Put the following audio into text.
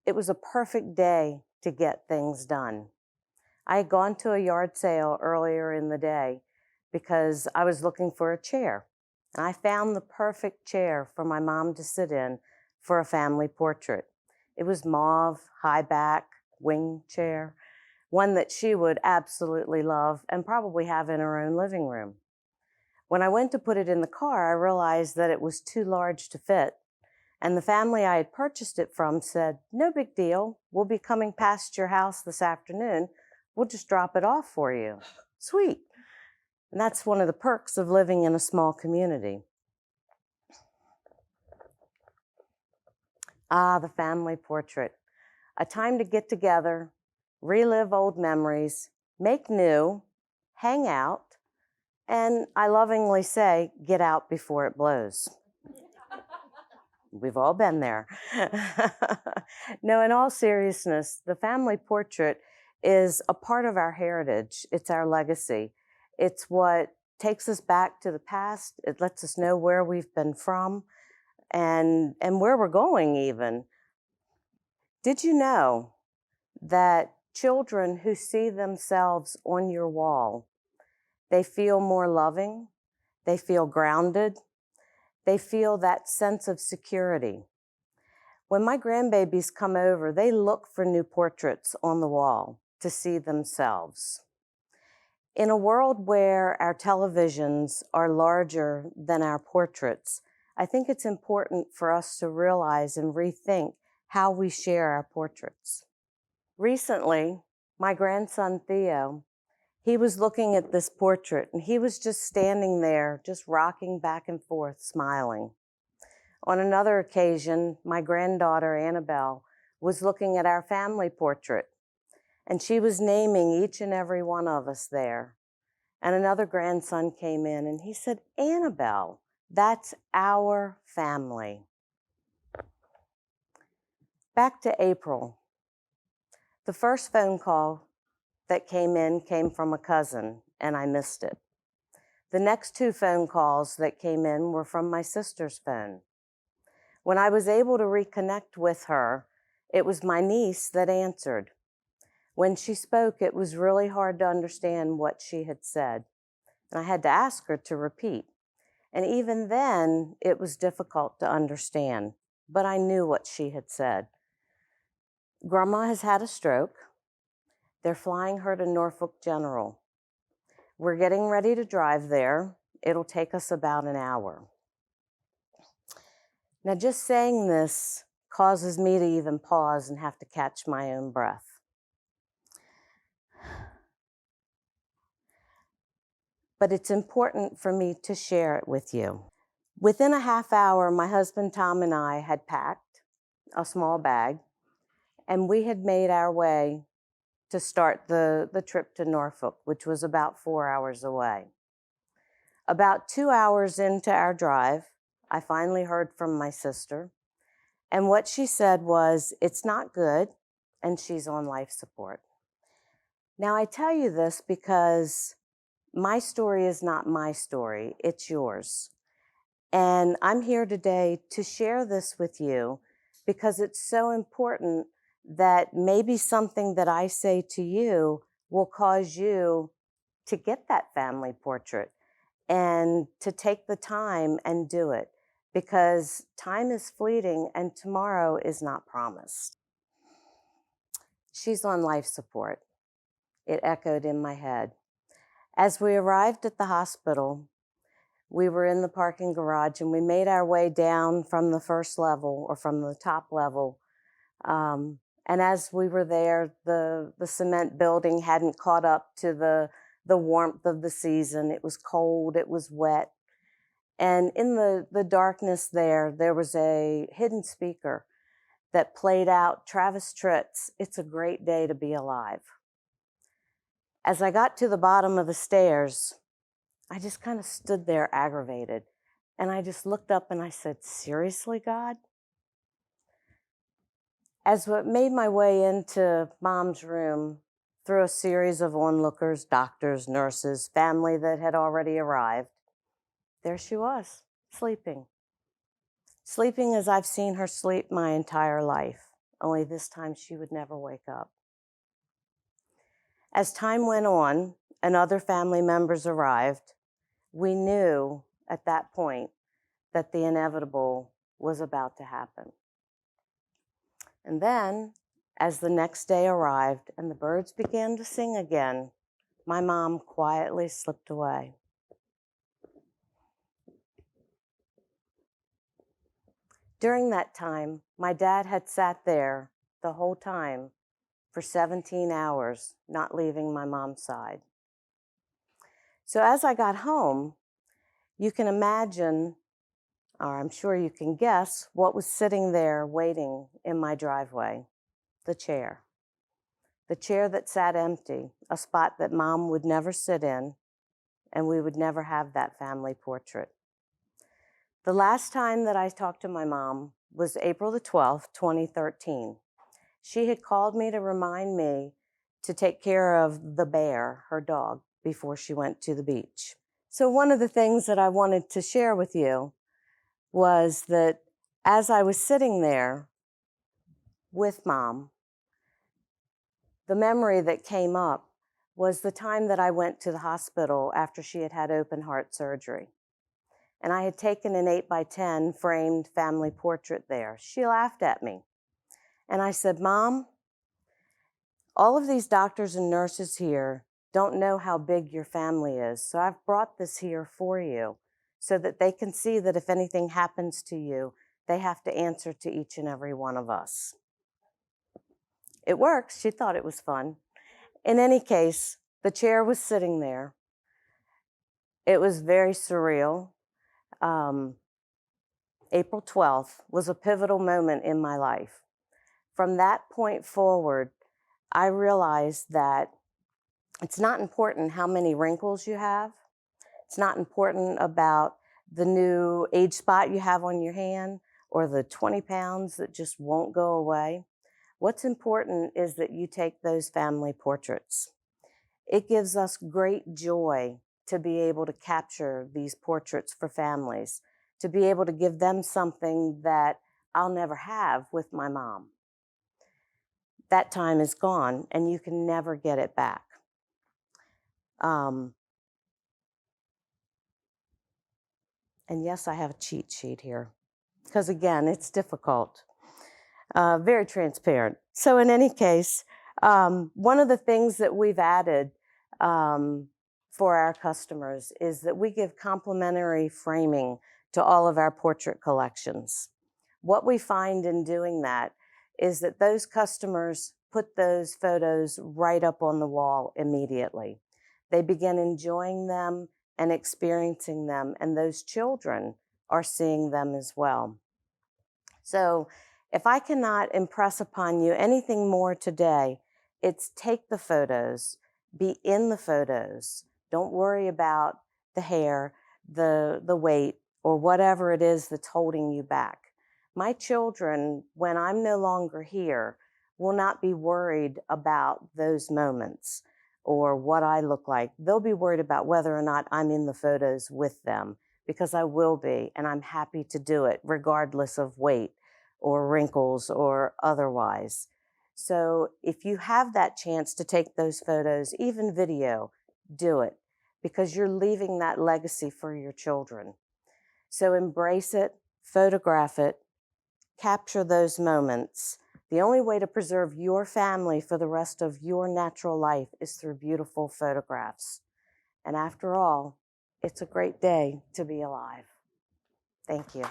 It was a perfect day to get things done. I had gone to a yard sale earlier in the day because I was looking for a chair. And I found the perfect chair for my mom to sit in for a family portrait. It was mauve, high back, wing chair, one that she would absolutely love and probably have in her own living room. When I went to put it in the car, I realized that it was too large to fit. And the family I had purchased it from said, "No big deal. We'll be coming past your house this afternoon. We'll just drop it off for you." Sweet. And that's one of the perks of living in a small community. Ah, the family portrait. A time to get together, relive old memories, make new, hang out, and I lovingly say, get out before it blows. We've all been there. No, in all seriousness, the family portrait is a part of our heritage. It's our legacy. It's what takes us back to the past. It lets us know where we've been from and where we're going even. Did you know that children who see themselves on your wall, they feel more loving, they feel grounded, they feel that sense of security? When my grandbabies come over, they look for new portraits on the wall to see themselves. In a world where our televisions are larger than our portraits, I think it's important for us to realize and rethink how we share our portraits. Recently, my grandson Theo, he was looking at this portrait and he was just standing there, just rocking back and forth, smiling. On another occasion, my granddaughter Annabelle was looking at our family portrait and she was naming each and every one of us there. And another grandson came in and he said, "Annabelle, that's our family." Back to April. The first phone call that came from a cousin, and I missed it. The next two phone calls that came in were from my sister's phone. When I was able to reconnect with her, it was my niece that answered. When she spoke, it was really hard to understand what she had said, and I had to ask her to repeat. And even then, it was difficult to understand, but I knew what she had said. Grandma has had a stroke. They're flying her to Norfolk General. We're getting ready to drive there. It'll take us about an hour. Now, just saying this causes me to even pause and have to catch my own breath. But it's important for me to share it with you. Within a half hour, my husband Tom and I had packed a small bag, and we had made our way to start the trip to Norfolk, which was about 4 hours away. About 2 hours into our drive, I finally heard from my sister, and what she said was, "It's not good," and she's on life support. Now, I tell you this because my story is not my story, it's yours. And I'm here today to share this with you because it's so important that maybe something that I say to you will cause you to get that family portrait and to take the time and do it, because time is fleeting and tomorrow is not promised. She's on life support. It echoed in my head. As we arrived at the hospital, we were in the parking garage and we made our way down from the first level or from the top level. And as we were there, the cement building hadn't caught up to the warmth of the season. It was cold, it was wet. And in the darkness there was a hidden speaker that played out Travis Tritt's "It's a Great Day to Be Alive." As I got to the bottom of the stairs, I just kind of stood there aggravated. And I just looked up and I said, "Seriously, God?" As I made my way into Mom's room through a series of onlookers, doctors, nurses, family that had already arrived, there she was, sleeping. Sleeping as I've seen her sleep my entire life, only this time she would never wake up. As time went on and other family members arrived, we knew at that point that the inevitable was about to happen. And then, as the next day arrived and the birds began to sing again, my mom quietly slipped away. During that time, my dad had sat there the whole time for 17 hours, not leaving my mom's side. So as I got home, you can imagine, or I'm sure you can guess, what was sitting there waiting in my driveway. The chair. The chair that sat empty, a spot that Mom would never sit in, and we would never have that family portrait. The last time that I talked to my mom was April the 12th, 2013. She had called me to remind me to take care of the bear, her dog, before she went to the beach. So one of the things that I wanted to share with you was that as I was sitting there with Mom, the memory that came up was the time that I went to the hospital after she had had open heart surgery. And I had taken an 8x10 framed family portrait there. She laughed at me. And I said, Mom, all of these doctors and nurses here don't know how big your family is. So I've brought this here for you so that they can see that if anything happens to you, they have to answer to each and every one of us. It works. She thought it was fun. In any case, the chair was sitting there. It was very surreal. April 12th was a pivotal moment in my life. From that point forward, I realized that it's not important how many wrinkles you have. It's not important about the new age spot you have on your hand or the 20 pounds that just won't go away. What's important is that you take those family portraits. It gives us great joy to be able to capture these portraits for families, to be able to give them something that I'll never have with my mom. That time is gone and you can never get it back. And yes, I have a cheat sheet here because again, it's difficult. Very transparent. So in any case, one of the things that we've added for our customers is that we give complimentary framing to all of our portrait collections. What we find in doing that is that those customers put those photos right up on the wall immediately. They begin enjoying them and experiencing them, and those children are seeing them as well. So if I cannot impress upon you anything more today, it's take the photos, be in the photos. Don't worry about the hair, the weight, or whatever it is that's holding you back. My children, when I'm no longer here, will not be worried about those moments or what I look like. They'll be worried about whether or not I'm in the photos with them, because I will be, and I'm happy to do it regardless of weight or wrinkles or otherwise. So if you have that chance to take those photos, even video, do it, because you're leaving that legacy for your children. So embrace it, photograph it, capture those moments. The only way to preserve your family for the rest of your natural life is through beautiful photographs. And after all, it's a great day to be alive. Thank you.